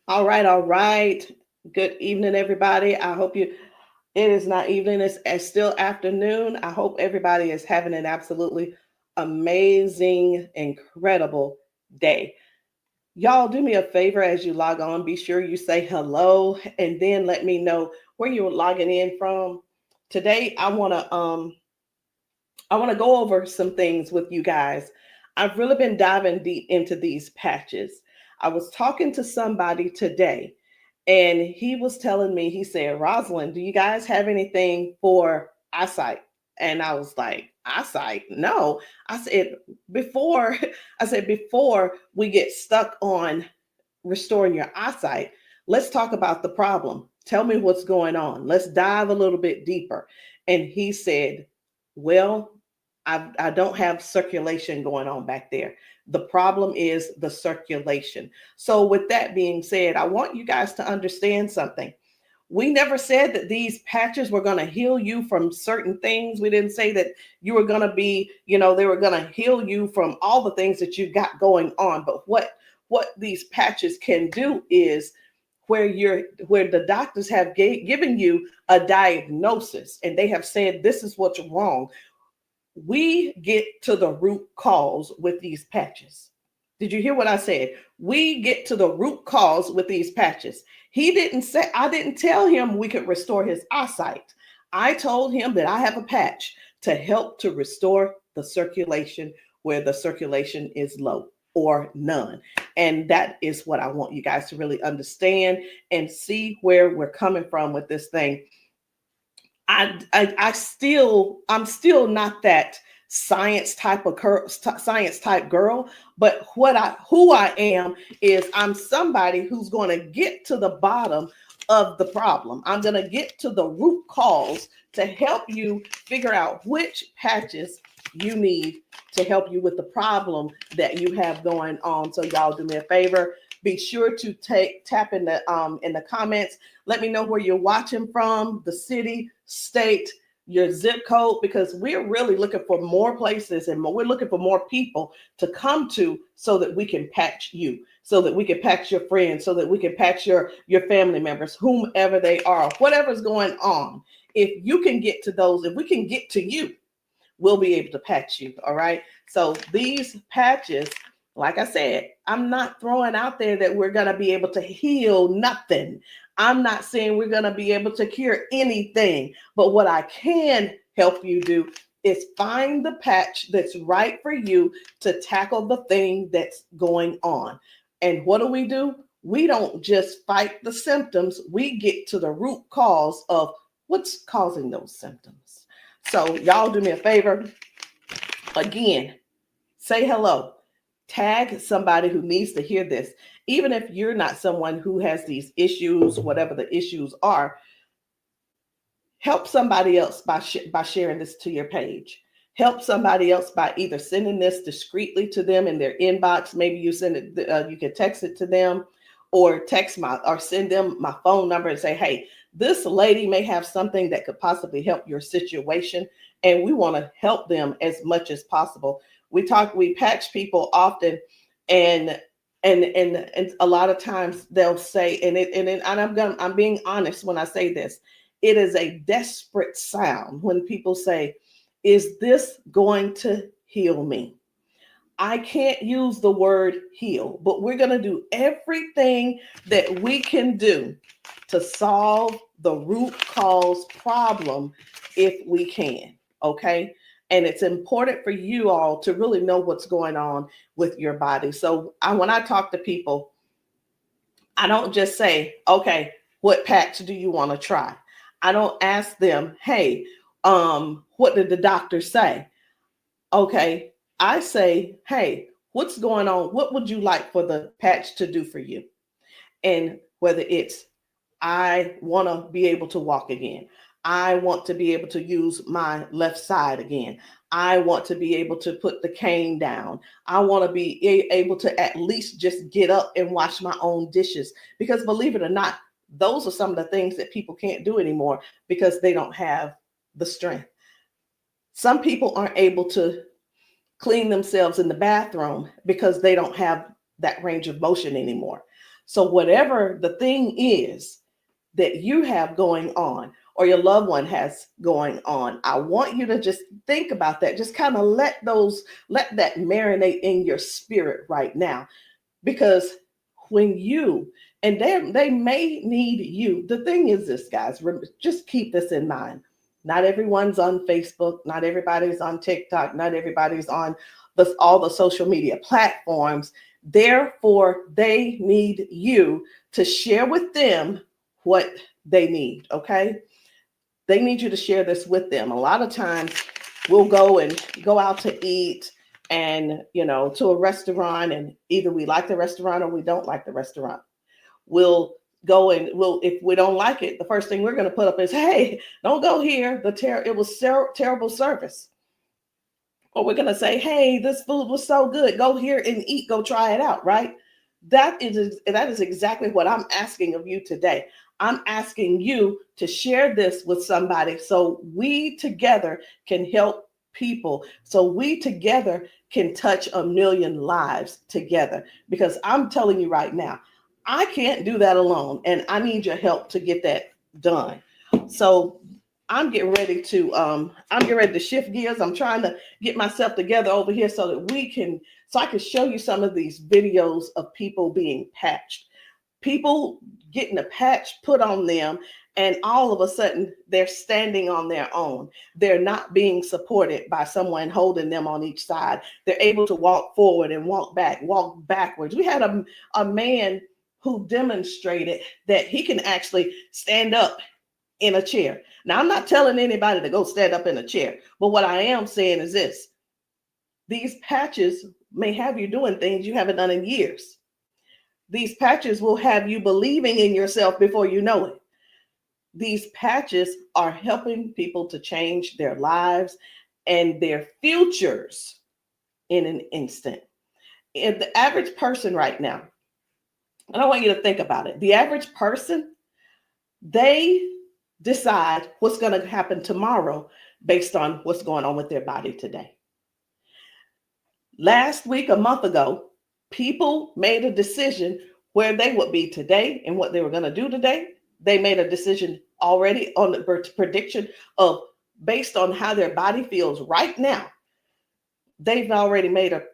All right, all right. Good evening, everybody. I hope it is not evening, it's still afternoon. I hope everybody is having an absolutely amazing, incredible day. Y'all, do me a favor as you log on. Be sure you say hello and then let me know where you're logging in from. Today, I want to go over some things with you guys. I've really been diving deep into these patches. I was talking to somebody today, and he was telling me, he said, Rosalind, do you guys have anything for eyesight? And I was like, eyesight? No. I said, before, before we get stuck on restoring your eyesight, let's talk about the problem. Tell me what's going on. Let's dive a little bit deeper. And he said, well, I don't have circulation going on back there. The problem is the circulation. So, with that being said, I want you guys to understand something. We never said that these patches were going to heal you from certain things. We didn't say that you were going to be, they were going to heal you from all the things that you got going on. But what these patches can do is where the doctors have given you a diagnosis and they have said this is what's wrong, we get to the root cause with these patches. Did you hear what I said? We get to the root cause with these patches. He didn't say, I didn't tell him we could restore his eyesight. I told him that I have a patch to help to restore the circulation where the circulation is low or none. And that is what I want you guys to really understand and see where we're coming from with this thing. I'm still not that science type girl, but who I am is I'm somebody who's going to get to the bottom of the problem. I'm going to get to the root cause to help you figure out which patches you need to help you with the problem that you have going on. So y'all do me a favor. Be sure to tap in the comments. Let me know where you're watching from, the city, state, your zip code, because we're really looking for more places and we're looking for more people to come to so that we can patch you, so that we can patch your friends, so that we can patch your family members, whomever they are, whatever's going on. If you can get to those, if we can get to you, we'll be able to patch you. All right. So these patches, like I said, I'm not throwing out there that we're going to be able to heal nothing. I'm not saying we're going to be able to cure anything. But what I can help you do is find the patch that's right for you to tackle the thing that's going on. And what do? We don't just fight the symptoms, we get to the root cause of what's causing those symptoms. So, y'all do me a favor. Again, say hello. Tag somebody who needs to hear this. Even if you're not someone who has these issues, whatever the issues are, help somebody else by sharing this to your page. Help somebody else by either sending this discreetly to them in their inbox. Maybe you send it, you can text it to them, or send them my phone number and say, hey, this lady may have something that could possibly help your situation, and we want to help them as much as possible. We patch people often, and a lot of times they'll say, I'm being honest when I say this, it is a desperate sound when people say, is this going to heal me? I can't use the word heal, but we're going to do everything that we can do to solve the root cause problem if we can. Okay. And it's important for you all to really know what's going on with your body. So when I talk to people, I don't just say, okay, what patch do you want to try? I don't ask them, hey, what did the doctor say? Okay, I say, hey, what's going on? What would you like for the patch to do for you? And whether it's, I want to be able to walk again. I want to be able to use my left side again. I want to be able to put the cane down. I want to be able to at least just get up and wash my own dishes. Because believe it or not, those are some of the things that people can't do anymore because they don't have the strength. Some people aren't able to clean themselves in the bathroom because they don't have that range of motion anymore. So whatever the thing is that you have going on or your loved one has going on, I want you to just think about that. Just kind of let that marinate in your spirit right now. Because when you, and they may need you. The thing is this, guys, just keep this in mind. Not everyone's on Facebook, not everybody's on TikTok, not everybody's on all the social media platforms. Therefore, they need you to share with them what they need, okay? They need you to share this with them. A lot of times we'll go out to eat and, to a restaurant, and either we like the restaurant or we don't like the restaurant. We'll go and if we don't like it, the first thing we're going to put up is, hey, don't go here. It was terrible service. Or we're going to say, hey, this food was so good. Go here and eat. Go try it out, right? That is exactly what I'm asking of you today. I'm asking you to share this with somebody so we together can help people, so we together can touch 1 million lives together. Because I'm telling you right now, I can't do that alone, and I need your help to get that done. So I'm getting ready to shift gears. I'm trying to get myself together over here so that I can show you some of these videos of people being patched, people getting a patch put on them, and all of a sudden they're standing on their own. They're not being supported by someone holding them on each side. They're able to walk forward and walk backwards. We had a man who demonstrated that he can actually stand up in a chair. Now, I'm not telling anybody to go stand up in a chair, but what I am saying is this: these patches may have you doing things you haven't done in years. These patches will have you believing in yourself before you know it. These patches are helping people to change their lives and their futures in an instant. And the average person right now, and I want you to think about it. The average person, they decide what's going to happen tomorrow based on what's going on with their body today. Last week, a month ago, people made a decision where they would be today and what they were going to do today. They made a decision already on the prediction of, based on how their body feels right now. They've already made a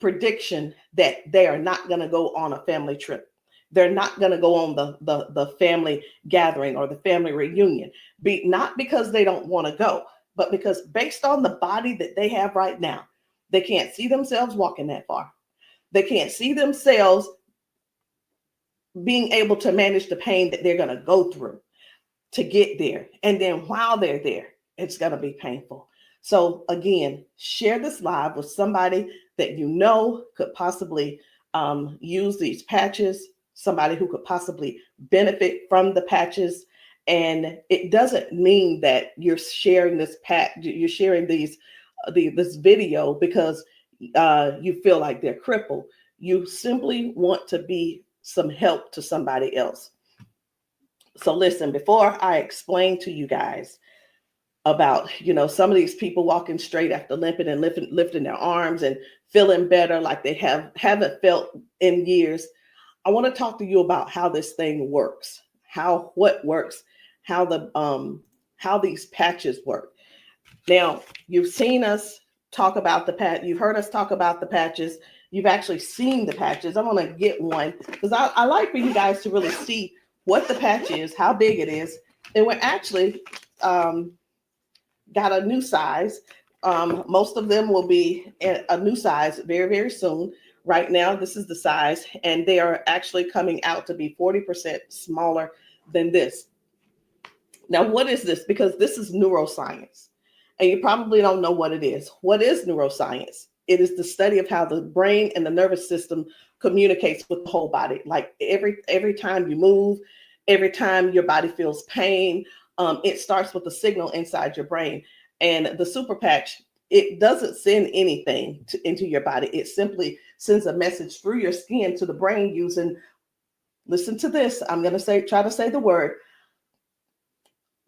prediction that they are not going to go on a family trip. They're not going to go on the family gathering or the family reunion. Not because they don't want to go, but because based on the body that they have right now, they can't see themselves walking that far. They can't see themselves being able to manage the pain that they're going to go through to get there. And then while they're there, it's going to be painful. So again, share this live with somebody that you know could possibly use these patches, somebody who could possibly benefit from the patches. And it doesn't mean that you're sharing this you're sharing this video because you feel like they're crippled. You simply want to be some help to somebody else. So listen, before I explain to you guys about, some of these people walking straight after limping and lifting their arms and feeling better like they haven't felt in years, I want to talk to you about how this thing works, what works, how these patches work. Now, you've seen us talk about you've heard us talk about the patches. You've actually seen the patches. I'm going to get one because I like for you guys to really see what the patch is, how big it is. And we're actually got a new size. Most of them will be a new size very, very soon. Right now, this is the size, and they are actually coming out to be 40% smaller than this. Now, what is this? Because this is neuroscience, and you probably don't know what it is. What is neuroscience? It is the study of how the brain and the nervous system communicates with the whole body. Like every time you move, every time your body feels pain, it starts with a signal inside your brain. And the super patch, it doesn't send anything into your body. It simply sends a message through your skin to the brain using, listen to this, I'm going to try to say the word,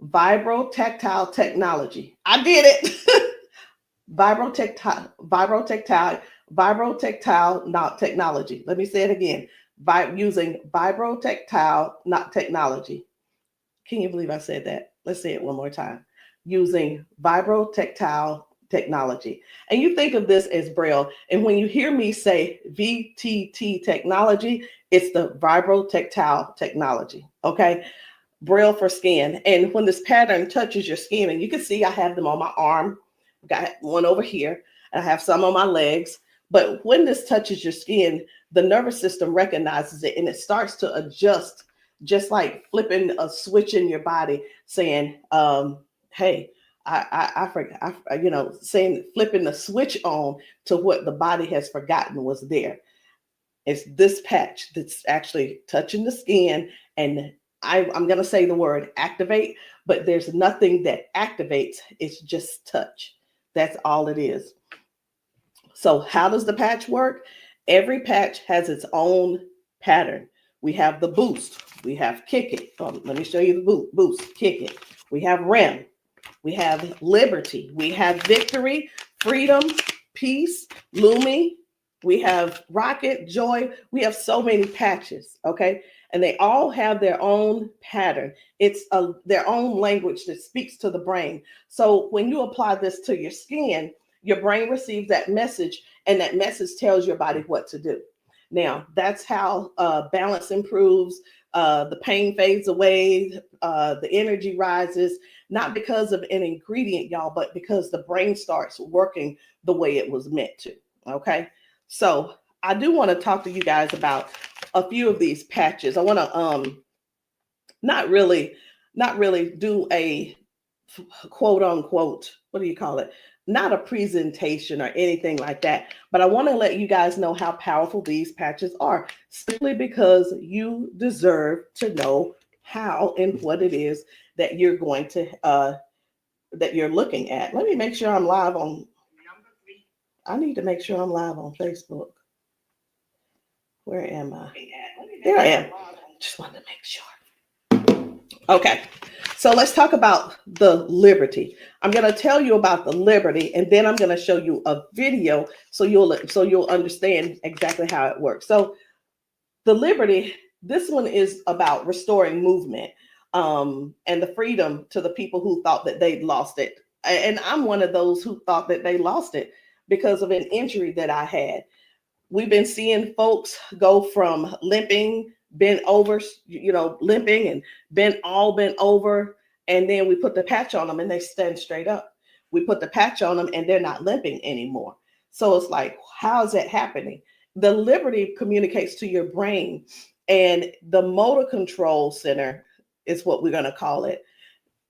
vibrotactile technology. I did it. Vibrotactile technology. Let me say it again. by using vibrotactile, not technology. Can you believe I said that? Let's say it one more time. Using vibrotactile technology. And you think of this as Braille. And when you hear me say VTT technology, it's the vibrotactile technology. Okay. Braille for skin. And when this pattern touches your skin, and you can see I have them on my arm, got one over here, and I have some on my legs. But when this touches your skin, the nervous system recognizes it and it starts to adjust, just like flipping a switch in your body, saying, hey, I forgot, saying, flipping the switch on to what the body has forgotten was there. It's this patch that's actually touching the skin. And I'm going to say the word activate, but there's nothing that activates. It's just touch. That's all it is. So how does the patch work? Every patch has its own pattern. We have the boost. We have kick it. Let me show you the boost, kick it. We have REM. We have liberty. We have victory, freedom, peace, Lumi. We have rocket, joy. We have so many patches, okay? And they all have their own pattern. It's their own language that speaks to the brain. So when you apply this to your skin, your brain receives that message, and that message tells your body what to do. Now, that's how balance improves, the pain fades away, the energy rises, not because of an ingredient, y'all, but because the brain starts working the way it was meant to. Okay. So I do want to talk to you guys about a few of these patches. I want to not really do a quote unquote, what do you call it? Not a presentation or anything like that, but I want to let you guys know how powerful these patches are, simply because you deserve to know how and what it is that you're going to that you're looking at. Let me make sure I'm live on. I need to make sure I'm live on Facebook. Where am I? There I am. Just wanted to make sure. Okay, so let's talk about the liberty. I'm going to tell you about the liberty, and then I'm going to show you a video so you'll understand exactly how it works. So the liberty, this one is about restoring movement, and the freedom to the people who thought that they'd lost it. And I'm one of those who thought that they lost it because of an injury that I had. We've been seeing folks go from limping, bent over, limping and bent over. And then we put the patch on them and they stand straight up. We put the patch on them and they're not limping anymore. So it's like, how is that happening? The liberty communicates to your brain, and the motor control center is what we're going to call it,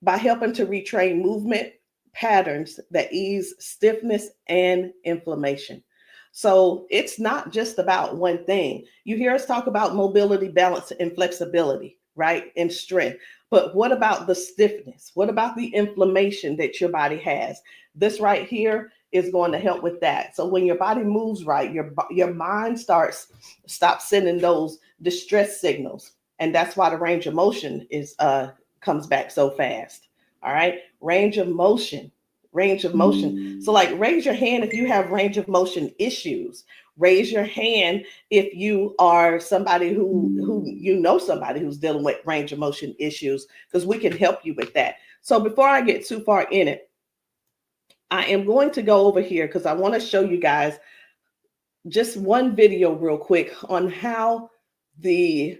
by helping to retrain movement patterns that ease stiffness and inflammation. So it's not just about one thing. You hear us talk about mobility, balance, and flexibility, right? And strength. But what about the stiffness? What about the inflammation that your body has? This right here is going to help with that. So when your body moves right, your mind stops sending those distress signals. And that's why the range of motion comes back so fast. All right. Range of motion. So like, raise your hand if you have range of motion issues. Raise your hand if you are somebody who somebody who's dealing with range of motion issues, because we can help you with that. So before I get too far in it, I am going to go over here because I want to show you guys just one video real quick on how the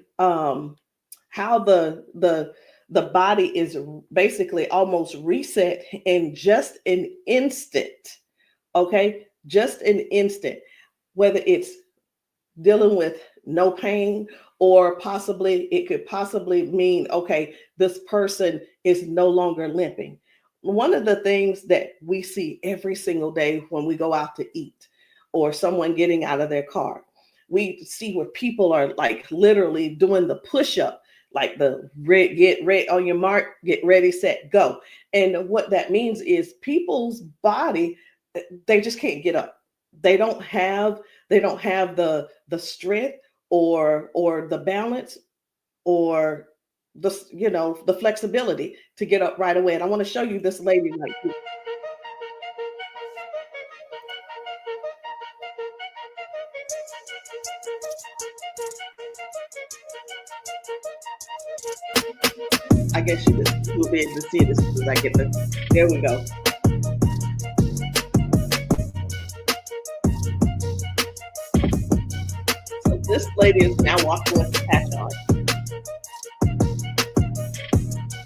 body is basically almost reset in just an instant. Okay, just an instant. Whether it's dealing with no pain, or it could possibly mean, okay, this person is no longer limping. One of the things that we see every single day when we go out to eat, or someone getting out of their car, we see where people are like literally doing the push-up, like the get ready on your mark, get ready, set, go. And what that means is people's body, they just can't get up. They don't have the strength or the balance or the flexibility to get up right away. And I want to show you this lady right here. I guess you will be able to see it as soon as I get the. There we go. So this lady is now walking with the patch on.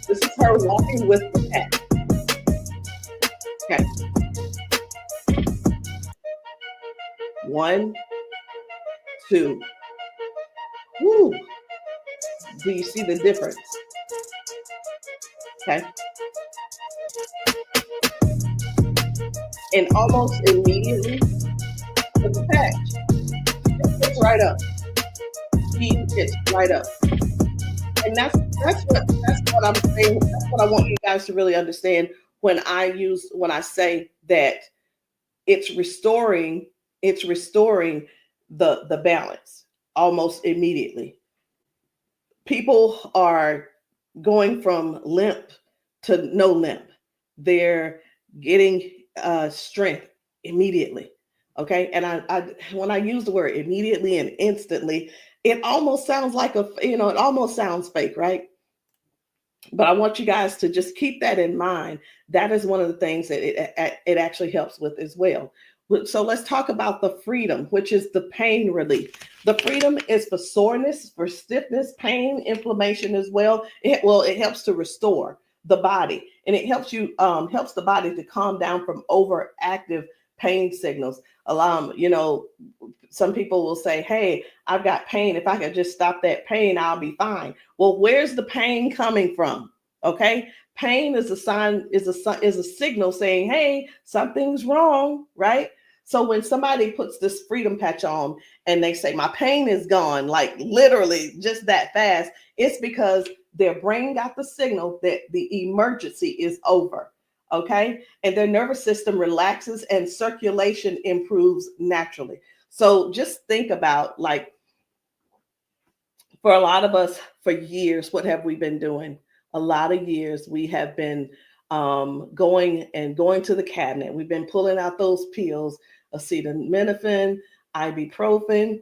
This is her walking with the patch. Okay. 1, 2. Woo. Do you see the difference? Okay. And almost immediately with the patch, it gets right up. He gets right up. And that's what I'm saying. That's what I want you guys to really understand when I say that it's restoring the balance almost immediately. People are going from limp to no limp. They're getting strength immediately. Okay. And I when I use the word immediately and instantly, it almost sounds like it almost sounds fake, right? But I want you guys to just keep that in mind. That is one of the things that it actually helps with as well. So let's talk about the freedom, which is the pain relief. The freedom is for soreness, for stiffness, pain, inflammation as well. It helps to restore the body, and it helps the body to calm down from overactive pain signals. Some people will say, "Hey, I've got pain. If I could just stop that pain, I'll be fine." Well, where's the pain coming from? Okay, pain is a sign, is a signal saying, "Hey, something's wrong," right? So when somebody puts this freedom patch on and they say, "My pain is gone," like literally just that fast, it's because their brain got the signal that the emergency is over. Okay, and their nervous system relaxes and circulation improves naturally. So just think about, like, for a lot of us, for years, what have we been doing? A lot of years we have been going to the cabinet. We've been pulling out those pills, acetaminophen, ibuprofen,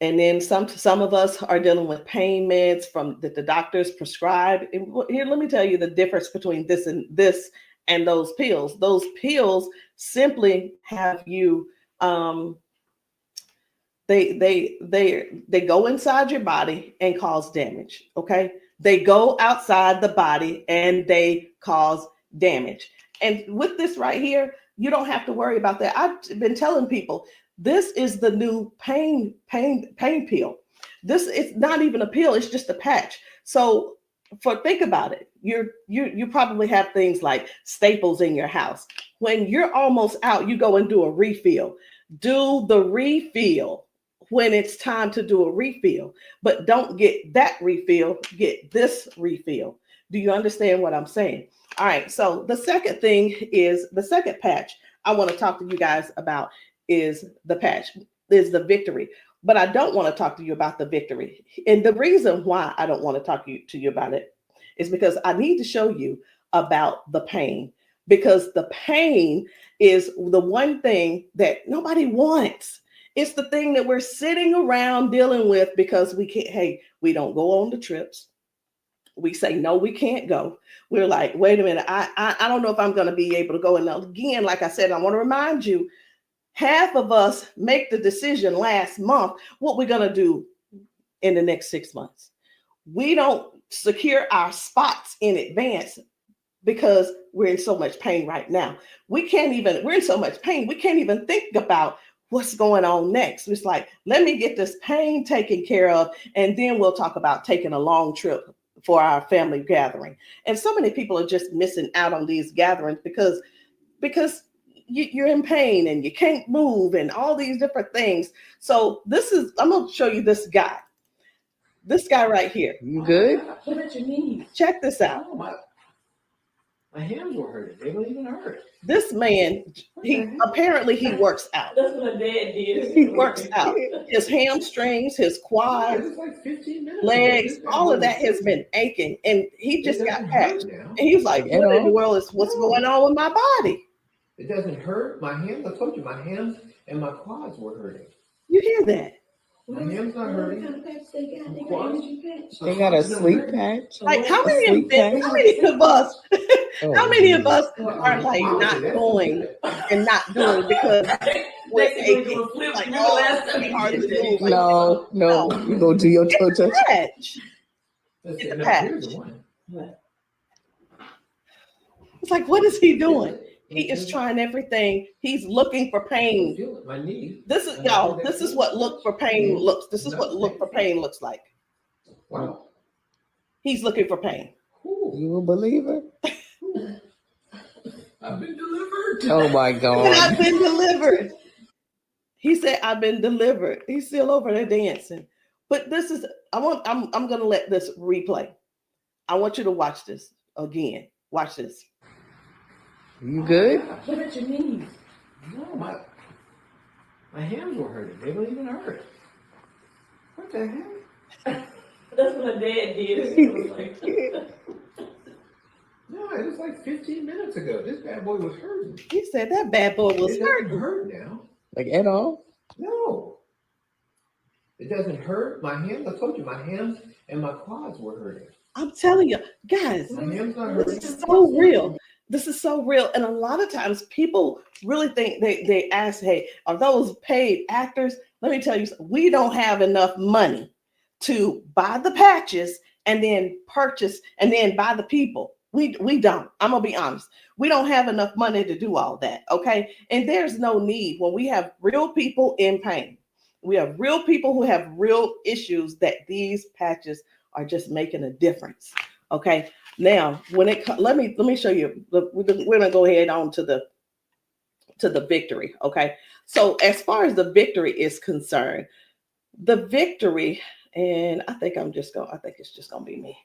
and then some of us are dealing with pain meds from that the doctors prescribe. And here, let me tell you the difference between this and those pills. Those pills simply have you they go inside your body and cause damage. Okay, they go outside the body and they cause damage. And with this right here, you don't have to worry about that. I've been telling people this is the new pain pill. This is not even a pill; it's just a patch. So, think about it. You probably have things like staples in your house. When you're almost out, you go and do a refill. Do the refill when it's time to do a refill, but don't get that refill, get this refill. Do you understand what I'm saying? All right, so the second patch I want to talk to you guys about is the victory. But I don't want to talk to you about the victory. And the reason why I don't want to talk to you about it is because I need to show you about the pain, because the pain is the one thing that nobody wants. It's the thing that we're sitting around dealing with because we don't go on the trips. We say, no, we can't go. We're like, wait a minute, I don't know if I'm going to be able to go. And again, like I said, I want to remind you, half of us make the decision last month what we're going to do in the next 6 months. We don't secure our spots in advance because we're in so much pain right now. We're in so much pain, we can't even think about what's going on next. It's like, let me get this pain taken care of, and then we'll talk about taking a long trip for our family gathering. And so many people are just missing out on these gatherings because you're in pain and you can't move and all these different things. So I'm going to show you this guy right here. You good? What about your knees? Check this out. Oh, my hands were hurting. They don't even hurt. This man, he works out. That's what my dad did. He works out. His hamstrings, his quads, like 15 minutes legs, all of that has been aching, and he just got patched. And he was like, "What in the world is what's going on with my body?" It doesn't hurt. My hands, I told you, my hands and my quads were hurting. You hear that? My hand's not hurting. What kind of patch they got? They got Quads? energy patch. They got a sleep patch. Like how A many sleep patch. how many of us Oh, how many of us Well, are like not that's going good. and not doing because we're Next thing we do aching? a flip. Like, Remember oh, last it's gonna be time? hard to move. Like, No, no. you go do your toe touch. Patch. Let's It's see, a no, patch. here's the one. It's like, what is he doing? Feel it. He is trying everything. He's looking for pain. Feel it. My knee. This is y'all. This is what look for pain looks. This is what look for pain looks like. Wow. He's looking for pain. Ooh, You a believer? I've been delivered. Oh my And God. I've been delivered. He said, "I've been delivered." He's still over there dancing. But this is. I'm gonna let this replay. I want you to watch this again. Watch this. You good? What about your knees? No, my hands were hurting. They don't even hurt. What the heck? That's what my dad did. It was like, No, it was like 15 minutes ago. This bad boy was hurting. He said that bad boy was It doesn't hurting. hurt now. Like at all? No. It doesn't hurt. My hands, I told you, my hands and my quads were hurting. I'm telling you, guys, My hands not this hurting. is so real. This is so real. And a lot of times people really think they ask, hey, are those paid actors? Let me tell you, we don't have enough money to buy the patches and then purchase and then buy the people. We don't. I'm gonna be honest. We don't have enough money to do all that. Okay. And there's no need when we have real people in pain. We have real people who have real issues that these patches are just making a difference. Okay. Now, when it let me show you. We're gonna go ahead on to the victory. Okay. So as far as the victory is concerned, the victory, and I think it's just gonna be me.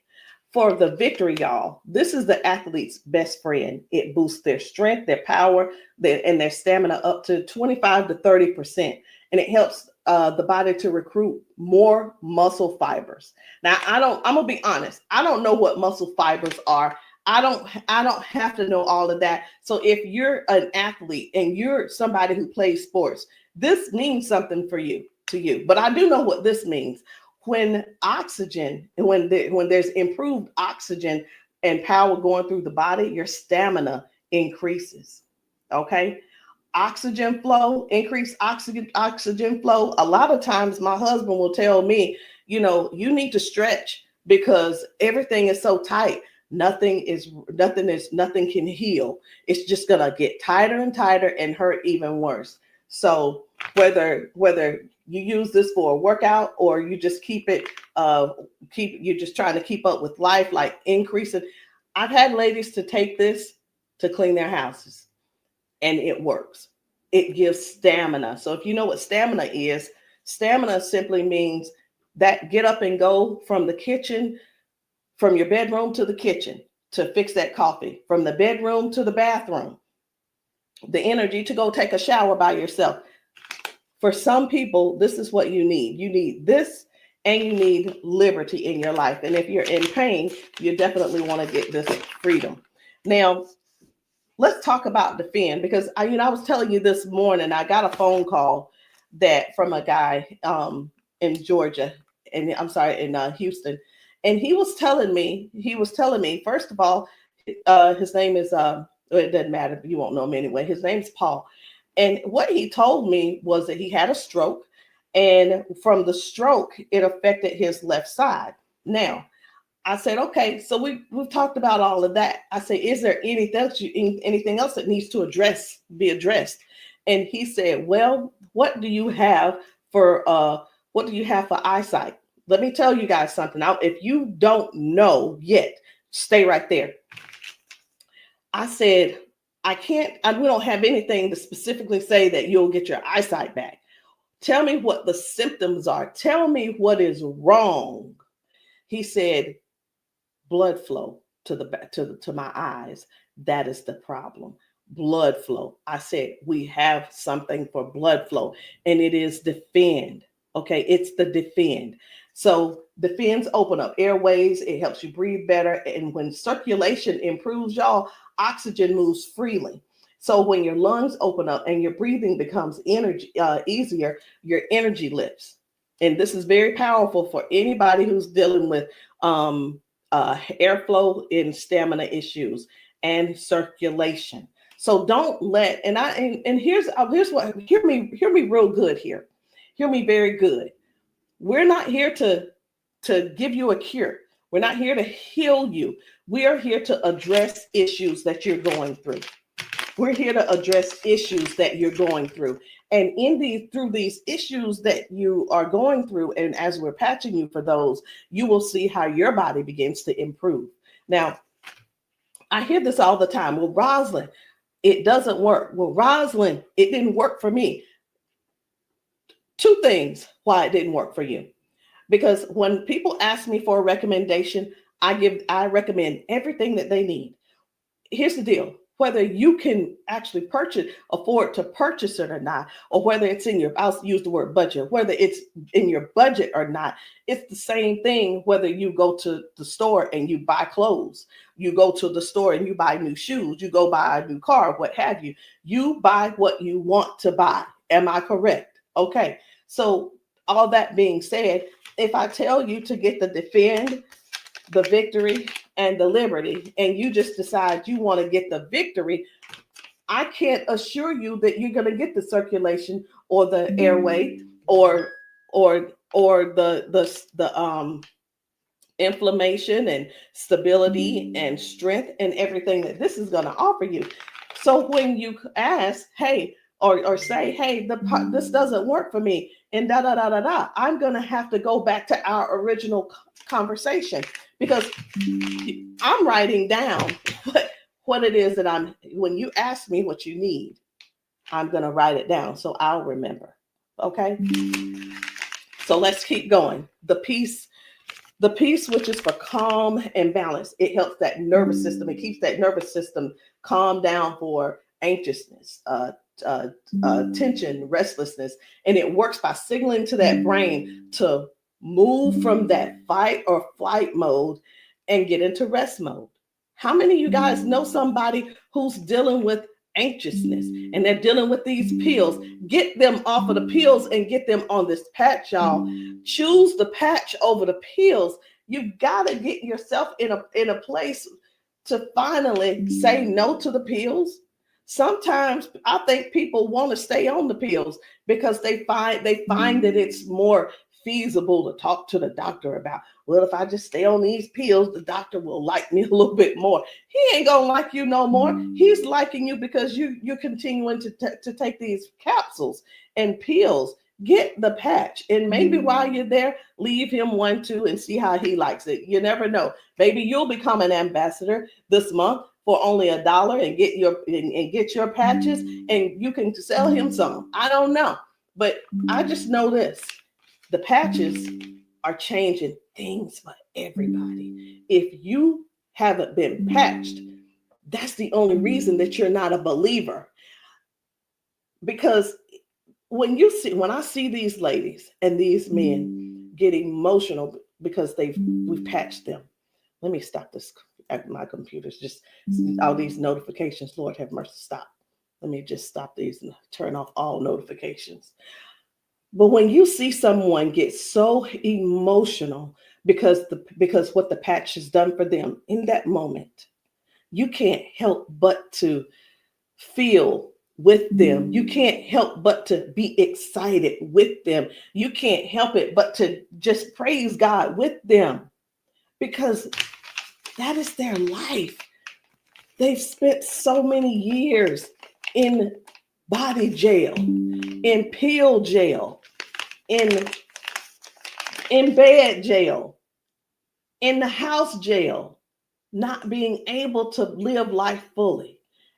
For the victory, y'all, this is the athlete's best friend. It boosts their strength, their power, and their stamina up to 25 to 30%. And it helps the body to recruit more muscle fibers. Now, I'm gonna be honest. I don't know what muscle fibers are. I don't have to know all of that. So if you're an athlete and you're somebody who plays sports, this means something to you. But I do know what this means. When oxygen, when there's improved oxygen and power going through the body, your stamina increases. Okay. Oxygen flow, increased oxygen flow. A lot of times my husband will tell me, you need to stretch because everything is so tight. Nothing can heal. It's just gonna get tighter and tighter and hurt even worse. So whether you use this for a workout or you just you're just trying to keep up with life, like increasing. I've had ladies to take this to clean their houses and it works. It gives stamina. So if you know what stamina simply means that get up and go from the kitchen, from your bedroom to the kitchen to fix that coffee, from the bedroom to the bathroom, the energy to go take a shower by yourself. For some people, this is what you need. You need this and you need liberty in your life. And if you're in pain, you definitely want to get this freedom. Now, let's talk about defend, because I was telling you this morning, I got a phone call from a guy in Georgia, and I'm sorry, in Houston. And he was telling me, first of all, his name is, it doesn't matter, you won't know him anyway. His name's Paul. And what he told me was that he had a stroke, and from the stroke, it affected his left side. Now, I said, okay, so we've talked about all of that. I said, is there anything else that needs to be addressed? And he said, well, what do you have for eyesight? Let me tell you guys something. Now, if you don't know yet, stay right there. I said, we don't have anything to specifically say that you'll get your eyesight back. Tell me what the symptoms are. Tell me what is wrong. He said, blood flow to my eyes. That is the problem. Blood flow. I said, we have something for blood flow, and it is defend. Okay, it's the defend. So defends open up airways. It helps you breathe better. And when circulation improves, y'all, oxygen moves freely. So when your lungs open up and your breathing becomes easier, your energy lifts. and this is very powerful for anybody who's dealing with airflow and stamina issues and circulation. So don't let, and here's what, hear me real good here. Hear me very good. We're not here to give you a cure. We're not here to heal you. We are here to address issues that you're going through. We're here to address issues that you're going through. And through these issues that you are going through, and as we're patching you for those, you will see how your body begins to improve. Now, I hear this all the time. Well, Rosalind, it doesn't work. Well, Rosalind, it didn't work for me. Two things why it didn't work for you. Because when people ask me for a recommendation, I recommend everything that they need. Here's the deal. Whether you can actually afford to purchase it or not, or whether it's I'll use the word budget, whether it's in your budget or not, it's the same thing whether you go to the store and you buy clothes, you go to the store and you buy new shoes, you go buy a new car, what have you. You buy what you want to buy. Am I correct? Okay. So all that being said, if I tell you to get the Defend, the Victory, and the Liberty, and you just decide you want to get the Victory, I can't assure you that you're going to get the circulation or the airway or the inflammation and stability and strength and everything that this is going to offer you. So when you ask, hey, or say, hey, this doesn't work for me, and I'm going to have to go back to our original conversation, because I'm writing down what it is that when you ask me what you need, I'm going to write it down so I'll remember. Okay. So let's keep going. The peace, which is for calm and balance. It helps that nervous system. It keeps that nervous system calm down for anxiousness, tension, restlessness. And it works by signaling to that brain to move from that fight or flight mode and get into rest mode. How many of you guys know somebody who's dealing with anxiousness and they're dealing with these pills? Get them off of the pills and get them on this patch, y'all. Choose the patch over the pills. You got to get yourself in a place to finally say no to the pills. Sometimes I think people want to stay on the pills because they find that it's more feasible to talk to the doctor about, well, if I just stay on these pills, the doctor will like me a little bit more. He ain't gonna like you no more. He's liking you because you're continuing to take these capsules and pills. Get the patch, and maybe while you're there, leave him one too and see how he likes it. You never know. Maybe you'll become an ambassador this month for only $1 and get your patches, and you can sell him some. I don't know, but I just know this. The patches are changing things for everybody. If you haven't been patched, that's the only reason that you're not a believer. Because when I see these ladies and these men get emotional because we've patched them. Let me stop this. My computer's just all these notifications. Lord have mercy, stop. Let me just stop these and turn off all notifications. But when you see someone get so emotional because what the patch has done for them in that moment, you can't help but to feel with them. You can't help but to be excited with them. You can't help it but to just praise God with them, because that is their life. They've spent so many years in body jail, in pill jail, in bed jail, in the house jail, not being able to live life fully.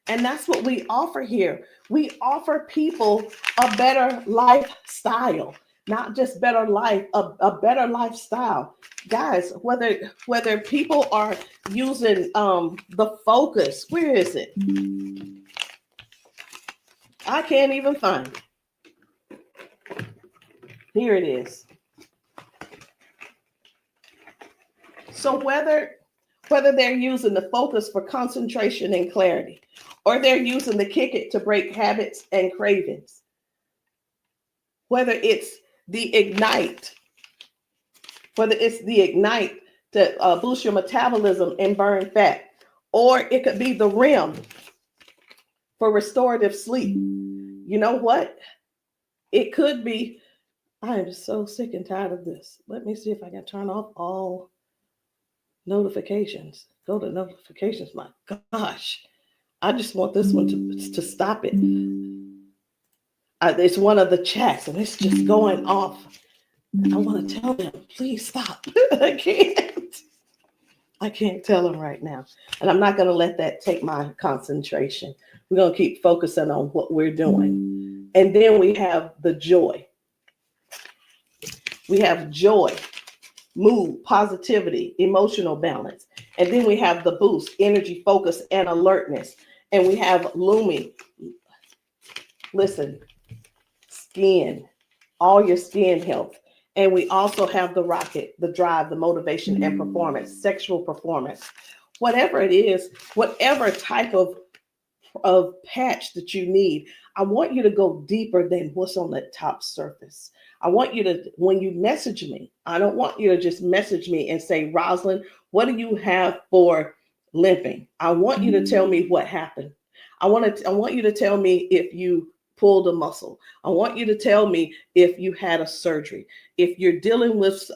And that's what we offer here. We offer people a better lifestyle, not just better life, a better lifestyle. Guys, whether people are using the Focus, where is it? I can't even find it. Here it is. So whether they're using the Focus for concentration and clarity, or they're using the Kick It to break habits and cravings, whether it's the ignite, it's the ignite to boost your metabolism and burn fat, or it could be the REM for restorative sleep. You know what? It could be. I am so sick and tired of this. Let me see if I can turn off all notifications. Go to notifications. My gosh, I just want this one to stop it. It's one of the chats, and it's just going off. I want to tell them, please stop. I can't tell them right now. And I'm not going to let that take my concentration. We're going to keep focusing on what we're doing. And then we have the joy. We have joy, mood, positivity, emotional balance. And then we have the boost, energy, focus, and alertness. And we have Lumi. Listen, skin, all your skin health. And we also have the rocket, the drive, the motivation and performance, sexual performance. Whatever it is, whatever type of patch that you need, I want you to go deeper than what's on the top surface. I want you to, when you message me, I don't want you to just message me and say, Rosalind, what do you have for limping? I want you to tell me what happened. I want you to tell me if you pulled a muscle. I want you to tell me if you had a surgery. If you're dealing with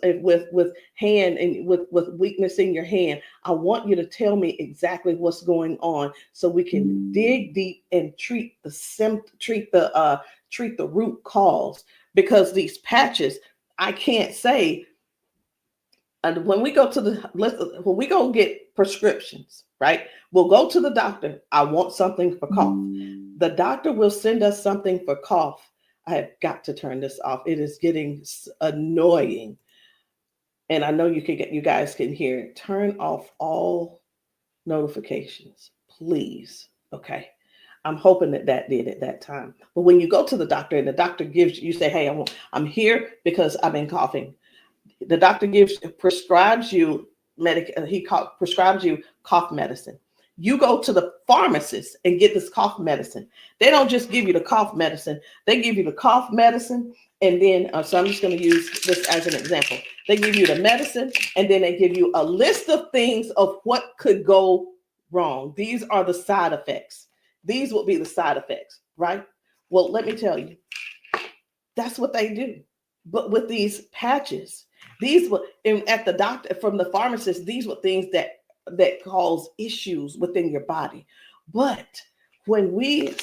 hand and with weakness in your hand, I want you to tell me exactly what's going on so we can dig deep and treat the root cause. Because these patches, I can't say. And when we go get prescriptions, right? We'll go to the doctor. I want something for cough. The doctor will send us something for cough. I have got to turn this off. It is getting annoying. And I know you guys can hear it. Turn off all notifications, please. Okay. I'm hoping that did at that time. But when you go to the doctor and the doctor gives you say, hey, I'm here because I've been coughing. The doctor prescribes you prescribes you cough medicine. You go to the pharmacist and get this cough medicine. They don't just give you the cough medicine. They give you the cough medicine. And then, so I'm just going to use this as an example. They give you the medicine and then they give you a list of things of what could go wrong. These are the side effects. These will be the side effects, right? Well, let me tell you, that's what they do. But with these patches, these were at the doctor, from the pharmacist, these were things that cause issues within your body. But when we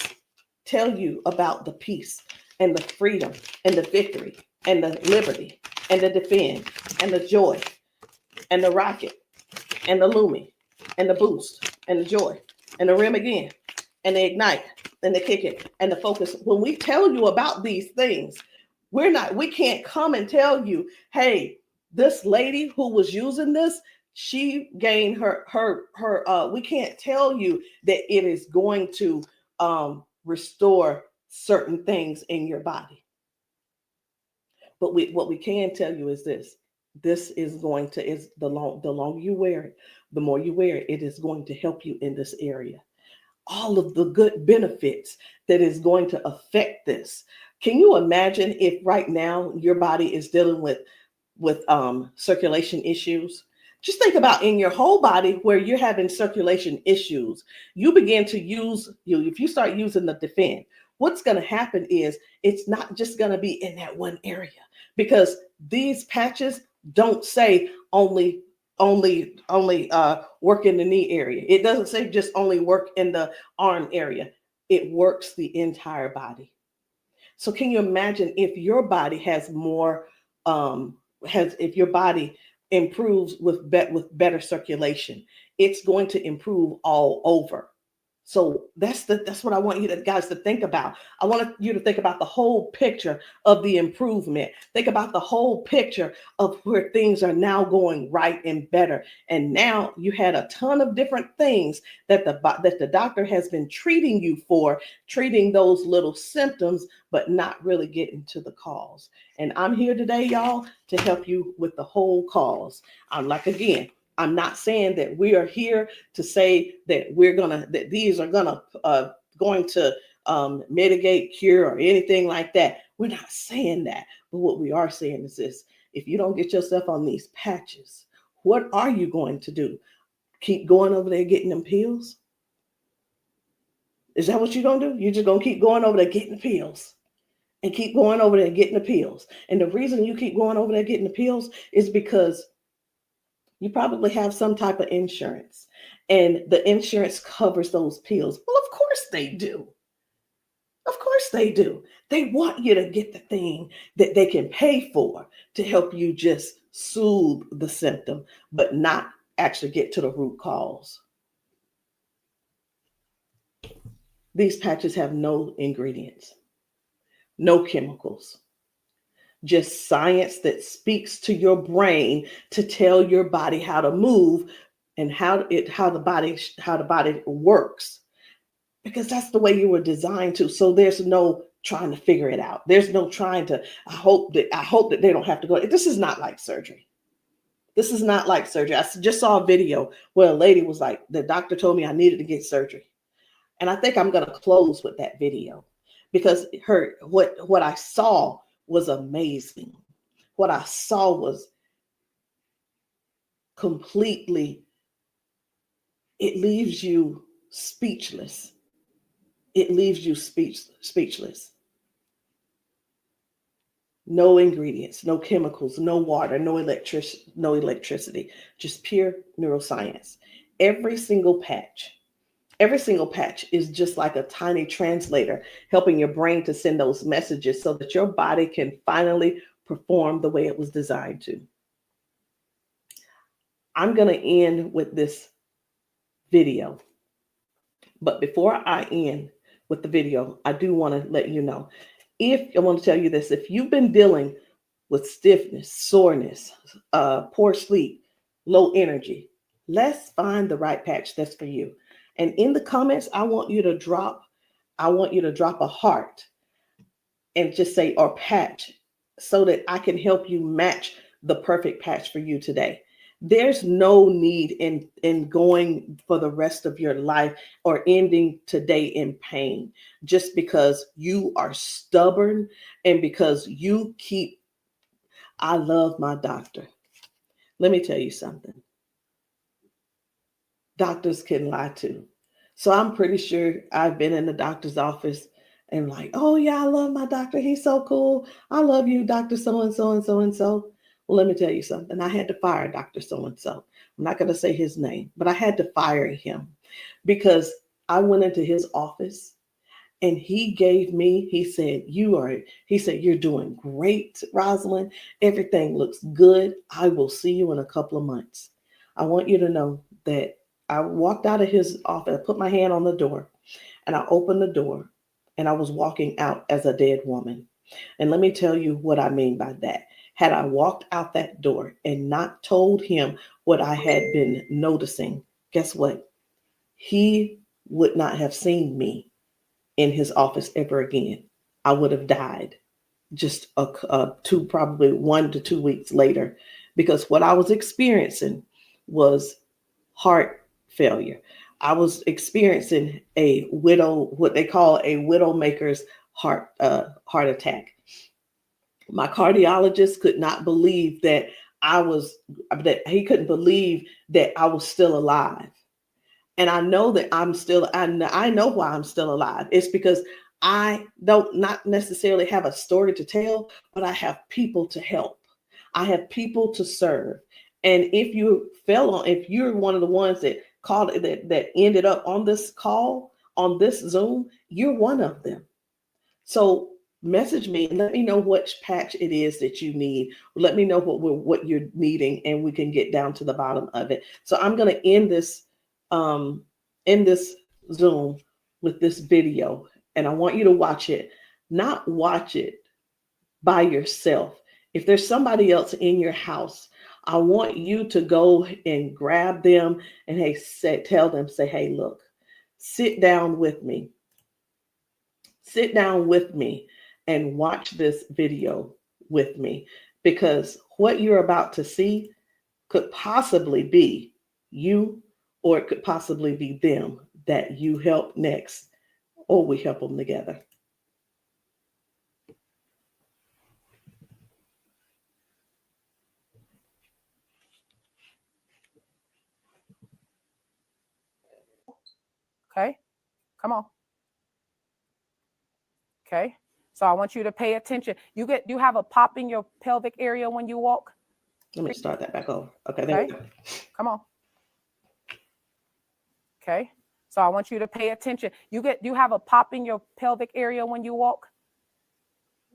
tell you about the peace and the freedom and the victory and the liberty and the defend and the joy and the rocket and the Lumi and the boost and the joy and the rim again and the ignite and the kick it and the focus, when we tell you about these things, we can't come and tell you, hey, this lady who was using this, she gained we can't tell you that it is going to restore certain things in your body. But what we can tell you is this is going to, the longer you wear it, the more you wear it, it is going to help you in this area. All of the good benefits that is going to affect this. Can you imagine if right now your body is dealing with circulation issues? Just think about in your whole body where you're having circulation issues. You begin to if you start using the defend, what's going to happen is it's not just going to be in that one area, because these patches don't say only work in the knee area. It doesn't say just only work in the arm area. It works the entire body. So can you imagine if your body has more, if your body improves with better circulation, it's going to improve all over. So that's what I want you guys to think about. I want you to think about the whole picture of the improvement. Think about the whole picture of where things are now going right and better. And now you had a ton of different things that the doctor has been treating you for, treating those little symptoms, but not really getting to the cause. And I'm here today, y'all, to help you with the whole cause. I'm not saying that we are here to say that these are going to mitigate, cure, or anything like that. We're not saying that. But what we are saying is this: if you don't get yourself on these patches, what are you going to do? Keep going over there getting them pills? Is that what you're going to do? You're just going to keep going over there getting the pills and keep going over there getting the pills. And the reason you keep going over there getting the pills is because you probably have some type of insurance, and the insurance covers those pills. Well, of course they do. Of course they do. They want you to get the thing that they can pay for to help you just soothe the symptom, but not actually get to the root cause. These patches have no ingredients, no chemicals, just science that speaks to your brain to tell your body how to move and how the body works, because that's the way you were designed to. So there's no trying to figure it out. There's no trying to, I hope that they don't have to go. This is not like surgery. This is not like surgery. I just saw a video where a lady was like, the doctor told me I needed to get surgery. And I think I'm going to close with that video, because what I saw was amazing. What I saw was completely, it leaves you speechless. It leaves you speechless. No ingredients, no chemicals, no water, no electricity, just pure neuroscience. Every single patch is just like a tiny translator, helping your brain to send those messages so that your body can finally perform the way it was designed to. I'm going to end with this video. But before I end with the video, I do want to let you know, I want to tell you this: if you've been dealing with stiffness, soreness, poor sleep, low energy, let's find the right patch that's for you. And in the comments, I want you to drop a heart and just say, or patch, so that I can help you match the perfect patch for you today. There's no need in going for the rest of your life or ending today in pain just because you are stubborn and because you keep, I love my doctor. Let me tell you something. Doctors can lie too. So I'm pretty sure I've been in the doctor's office and like, oh yeah, I love my doctor. He's so cool. I love you, Dr. So-and-so and so-and-so. Well, let me tell you something. I had to fire Dr. So-and-so. I'm not going to say his name, but I had to fire him because I went into his office and he said, you're doing great, Rosalind. Everything looks good. I will see you in a couple of months. I want you to know that I walked out of his office, I put my hand on the door and I opened the door and I was walking out as a dead woman. And let me tell you what I mean by that. Had I walked out that door and not told him what I had been noticing, guess what? He would not have seen me in his office ever again. I would have died just probably 1 to 2 weeks later, because what I was experiencing was heart failure. I was experiencing what they call a widowmaker's heart attack. My cardiologist could not believe that he couldn't believe that I was still alive. And I know that I know why I'm still alive. It's because I don't not necessarily have a story to tell, but I have people to help. I have people to serve. And if you're one of the ones that called that ended up on this call, on this Zoom, you're one of them. So message me and let me know which patch it is that you need. Let me know what you're needing, and we can get down to the bottom of it. So I'm going to end this Zoom with this video, and I want you to watch it. Not watch it by yourself. If there's somebody else in your house, I want you to go and grab them and tell them, hey, look, sit down with me. Sit down with me and watch this video with me, because what you're about to see could possibly be you, or it could possibly be them that you help next, or we help them together. Okay, come on. Okay, so I want you to pay attention. You have a pop in your pelvic area when you walk. Let me start that back over. Okay, there we go. Come on. Okay, so I want you to pay attention. You have a pop in your pelvic area when you walk.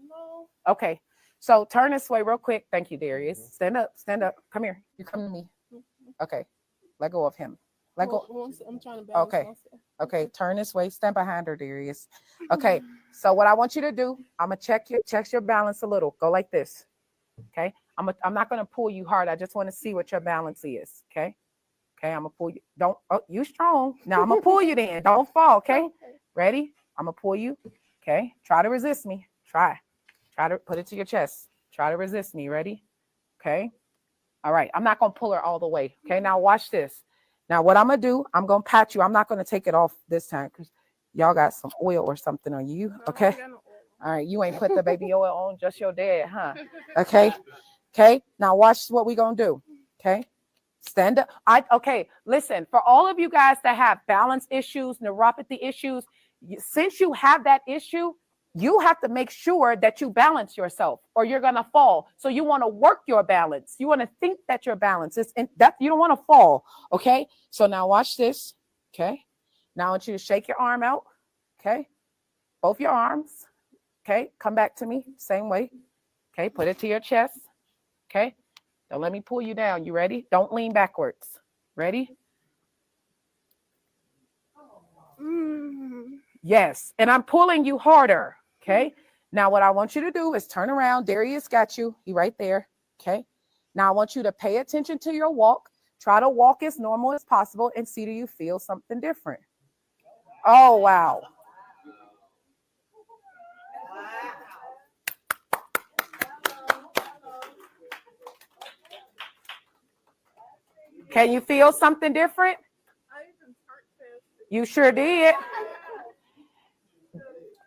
No. Okay, so turn this way real quick. Thank you, Darius. Stand up. Stand up. Come here. You come to me. Okay, let go of him. Let go. I'm trying to balance Okay. myself. Okay, turn this way. Stand behind her, Darius. Okay, so what I want you to do, I'm gonna check your balance a little. Go like this. Okay, I'm not gonna pull you hard. I just want to see what your balance is. Okay. Okay, I'm gonna pull you. You strong. Now I'm gonna pull you then. Don't fall. Okay. Ready? I'm gonna pull you. Okay. Try to resist me. Try to put it to your chest. Try to resist me. Ready? Okay. All right. I'm not gonna pull her all the way. Okay. Now watch this. Now what I'm gonna do, I'm gonna pat you. I'm not gonna take it off this time because y'all got some oil or something on you. Okay. All right. You ain't put the baby oil on, just your dad, huh? Okay. Okay. Now watch what we gonna do. Okay. Stand up. Okay, listen, for all of you guys that have balance issues, neuropathy issues, since you have that issue, you have to make sure that you balance yourself or you're going to fall. So you want to work your balance. You want to think that your balance is in that you don't want to fall. Okay. So now watch this. Okay. Now I want you to shake your arm out. Okay. Both your arms. Okay. Come back to me. Same way. Okay. Put it to your chest. Okay. Don't let me pull you down. You ready? Don't lean backwards. Ready? Yes. And I'm pulling you harder. Okay. Now what I want you to do is turn around. Darius got you. He right there. Okay. Now I want you to pay attention to your walk. Try to walk as normal as possible and see, do you feel something different? Oh, wow. Can you feel something different? You sure did.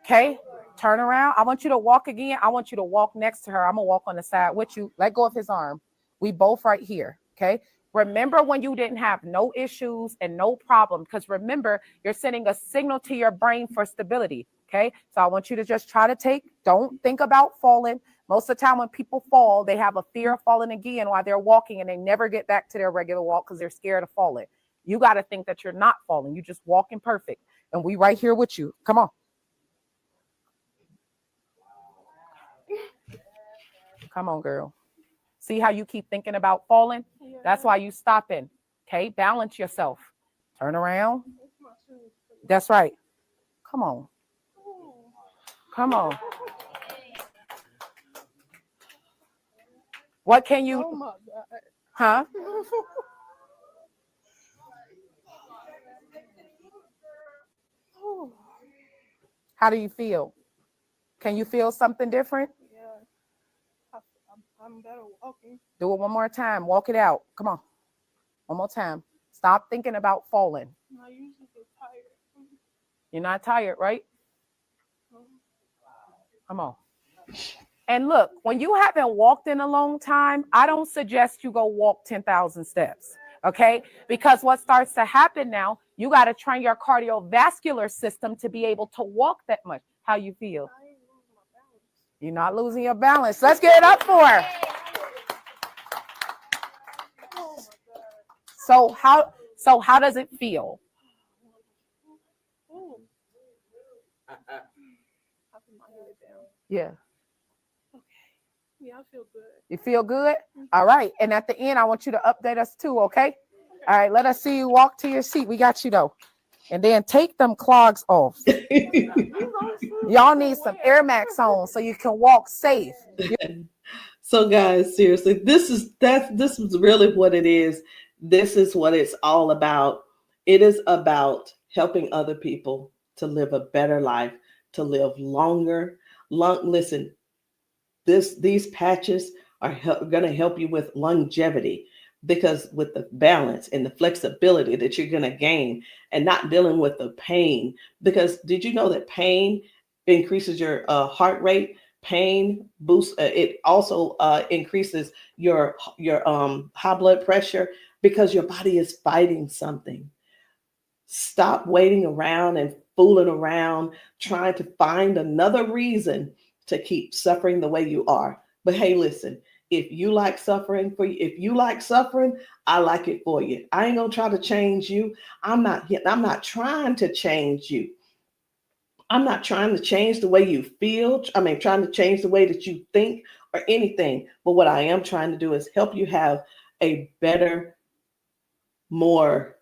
Okay, turn around. I want you to walk again. I want you to walk next to her. I'm going to walk on the side with you. Let go of his arm. We both right here. Okay. Remember when you didn't have no issues and no problem, because remember, you're sending a signal to your brain for stability. Okay. So I want you to just try to don't think about falling. Most of the time when people fall, they have a fear of falling again while they're walking and they never get back to their regular walk because they're scared of falling. You got to think that you're not falling. You just walking perfect. And we right here with you. Come on. Come on, girl. See how you keep thinking about falling? Yeah. That's why you stopping. Okay, balance yourself. Turn around. That's right. Come on. Come on. What can you? Oh my God. Huh? How do you feel? Can you feel something different? Yeah. I'm better walking. Do it one more time. Walk it out. Come on. One more time. Stop thinking about falling. I usually get tired. You're not tired, right? Come on. And look, when you haven't walked in a long time, I don't suggest you go walk 10,000 steps. Okay? Because what starts to happen now, you got to train your cardiovascular system to be able to walk that much. How you feel? You're not losing your balance. Let's get it up for her. So how does it feel? Yeah. Okay. Yeah, I feel good. You feel good? All right. And at the end, I want you to update us too, okay? All right, let us see you walk to your seat. We got you though. And then take them clogs off. Y'all need some Air Max on so you can walk safe. So guys, seriously, this is really what it is. This is what it's all about. It is about helping other people to live a better life, to live longer. Listen, these patches are going to help you with longevity, because with the balance and the flexibility that you're going to gain and not dealing with the pain. Because did you know that pain increases your heart rate? Pain boosts. It also increases your high blood pressure because your body is fighting something. Stop waiting around and fooling around trying to find another reason to keep suffering the way you are. But hey, listen, if you like suffering if you like suffering, I like it for you. I ain't gonna try to change you. I'm not trying to change you. I'm not trying to change the way you feel. I mean, trying to change the way that you think or anything. But what I am trying to do is help you have a better, more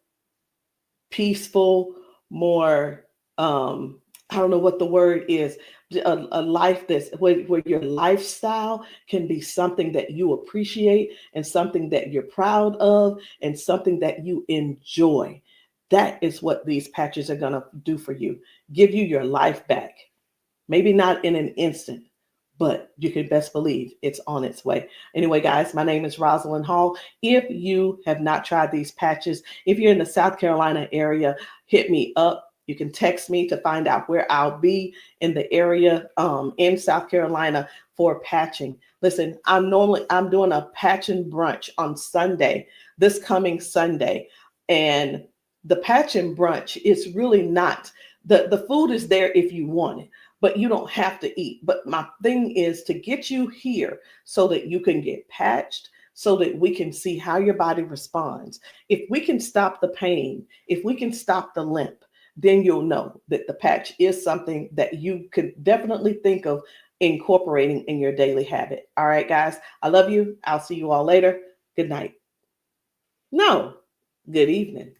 peaceful, more I don't know what the word is, a life that's where your lifestyle can be something that you appreciate and something that you're proud of and something that you enjoy. That is what these patches are going to do for you. Give you your life back. Maybe not in an instant, but you can best believe it's on its way. Anyway, guys, my name is Rosalind Hall. If you have not tried these patches, if you're in the South Carolina area, hit me up. You can text me to find out where I'll be in the area in South Carolina for patching. Listen, I'm doing a patching brunch on Sunday, this coming Sunday. And the patching brunch is really not, the food is there if you want it, but you don't have to eat. But my thing is to get you here so that you can get patched, so that we can see how your body responds. If we can stop the pain, if we can stop the limp, then you'll know that the patch is something that you could definitely think of incorporating in your daily habit. All right, guys, I love you. I'll see you all later. Good night. No, good evening.